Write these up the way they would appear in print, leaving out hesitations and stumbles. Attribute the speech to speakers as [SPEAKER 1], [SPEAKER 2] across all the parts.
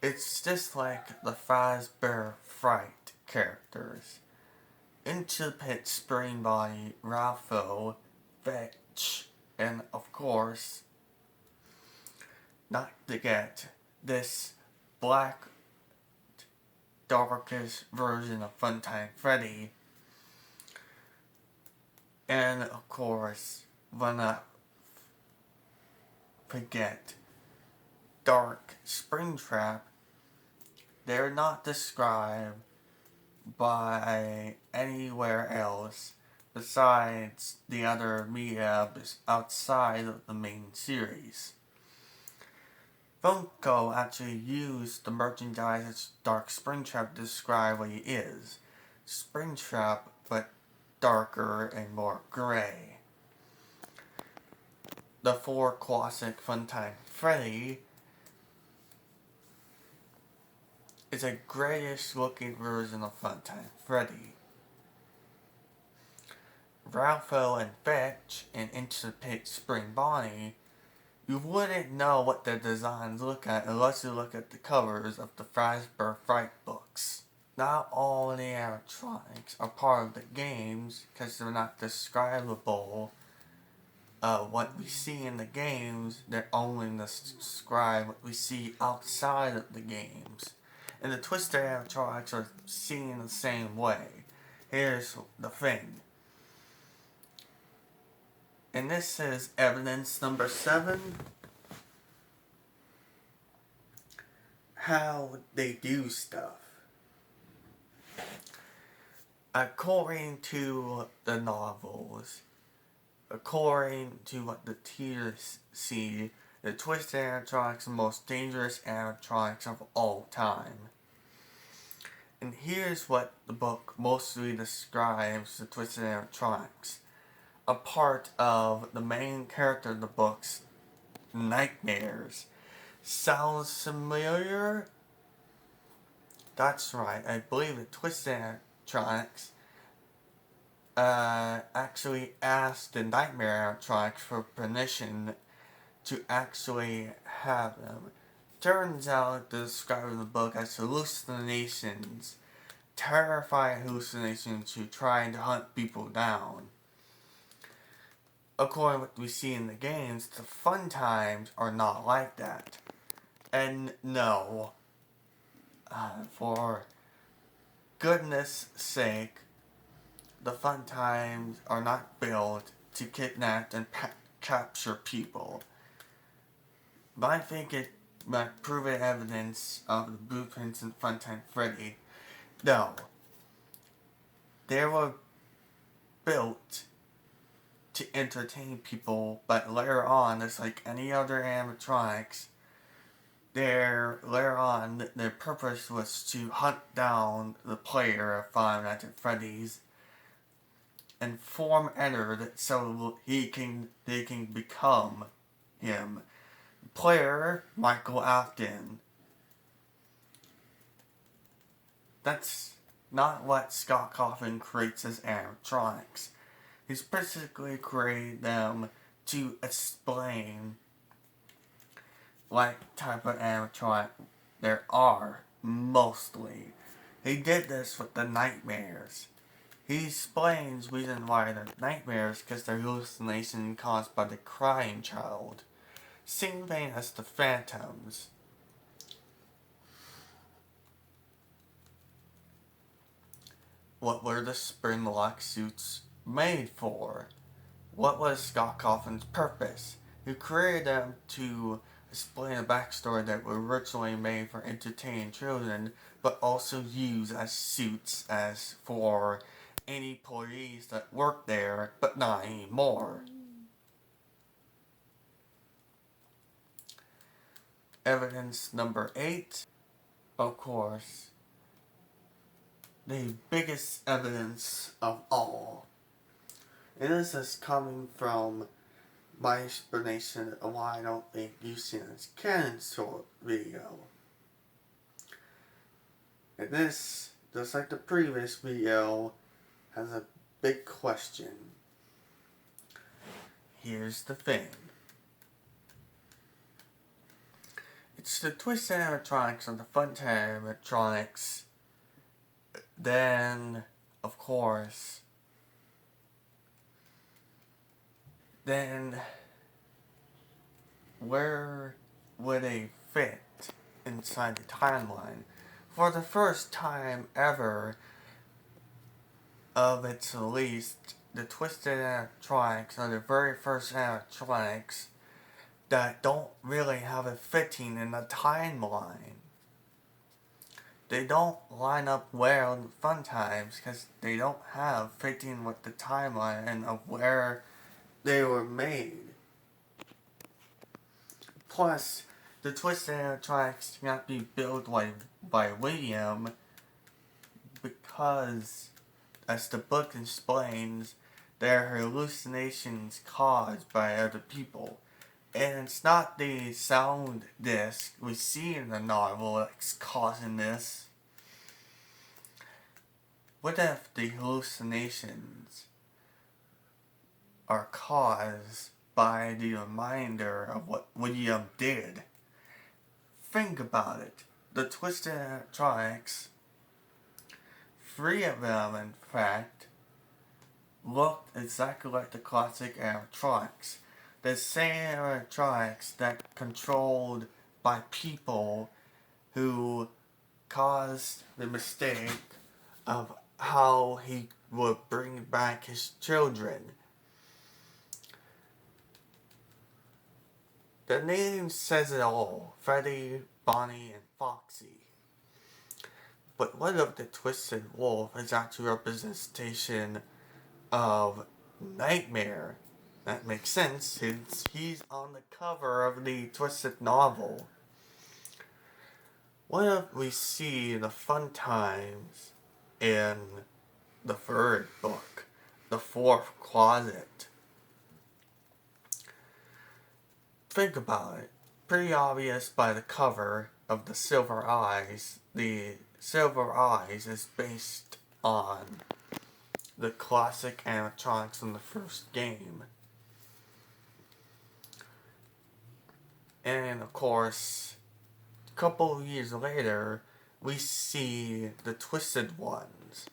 [SPEAKER 1] It's just like the Fazbear Fright characters. Into the Pit, Spring Body, Ralpho, Fetch, and of course, not to forget this black, darkest version of Funtime Freddy. And of course, when I forget Dark Springtrap, they're not described by anywhere else besides the other media outside of the main series. Funko actually used the merchandise as Dark Springtrap to describe what he is. Springtrap, but darker and more gray. The 4 classic Funtime Freddy is a grayish looking version of Funtime Freddy. Ralpho and Fetch and Into the Pit Spring Bonnie, you wouldn't know what their designs look at unless you look at the covers of the Fazbear Fright books. Not all of the animatronics are part of the games because they're not describable. What we see in the games, they're only describe what we see outside of the games. And the Twister animatronics are seen the same way. Here's the thing. And this is evidence number 7. How they do stuff. According to the novels, according to what the teachers see, the Twisted animatronics are the most dangerous animatronics of all time. And here's what the book mostly describes the Twisted animatronics. A part of the main character of the book's nightmares. Sounds familiar? That's right, I believe the Twisted animatronics actually asked the Nightmare animatronics for permission to actually have them. Turns out they describe in the book as hallucinations, terrifying hallucinations who trying to hunt people down. According to what we see in the games, the Funtimes are not like that. And no, for goodness sake, the Funtimes are not built to kidnap and capture people. But I think it might prove evidence of the blueprints in Funtime Freddy. No. They were built to entertain people, but later on, it's like any other animatronics, later on, their purpose was to hunt down the player of Five Nights at Freddy's and form Ennard so they can become him. Player Michael Afton. That's not what Scott Cawthon creates as animatronics. He's basically created them to explain what type of animatronic there are, mostly. He did this with the nightmares. He explains reason why they're nightmares because they're hallucinations caused by the crying child. Same thing as the phantoms. What were the spring-lock suits made for? What was Scott Cawthon's purpose? He created them to explain a backstory that were originally made for entertaining children, but also used as suits as for any employees that worked there, but not anymore. Evidence number 8, of course, the biggest evidence of all. And this is coming from my explanation of why I don't think you've seen this Canon short video. And this, just like the previous video, has a big question. Here's the thing. It's the twisted animatronics and the Funtime animatronics. Then, of course, where would they fit inside the timeline? For the first time ever of its release, the twisted animatronics are the very first animatronics that don't really have a fitting in the timeline. They don't line up well in fun times because they don't have fitting with the timeline of where they were made. Plus, the twisted animatronics cannot be built by William because, as the book explains, they're hallucinations caused by other people. And it's not the sound disc we see in the novel that's causing this. What if the hallucinations are caused by the reminder of what William did? Think about it. The twisted animatronics, 3 of them in fact, looked exactly like the classic animatronics. The same animatronics that controlled by people who caused the mistake of how he would bring back his children. The name says it all: Freddy, Bonnie, and Foxy. But what if the Twisted Wolf is actually a representation of Nightmare? That makes sense since he's on the cover of the Twisted novel. What if we see the fun times in the 3rd book, the 4th closet? Think about it. Pretty obvious by the cover of the Silver Eyes. The Silver Eyes is based on the classic animatronics in the first game. And of course, a couple of years later, we see the Twisted Ones.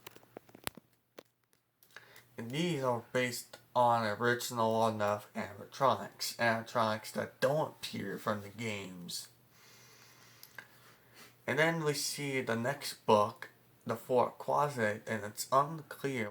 [SPEAKER 1] And these are based on original enough animatronics that don't appear from the games. And then we see the next book, The Fourth Closet, and it's unclear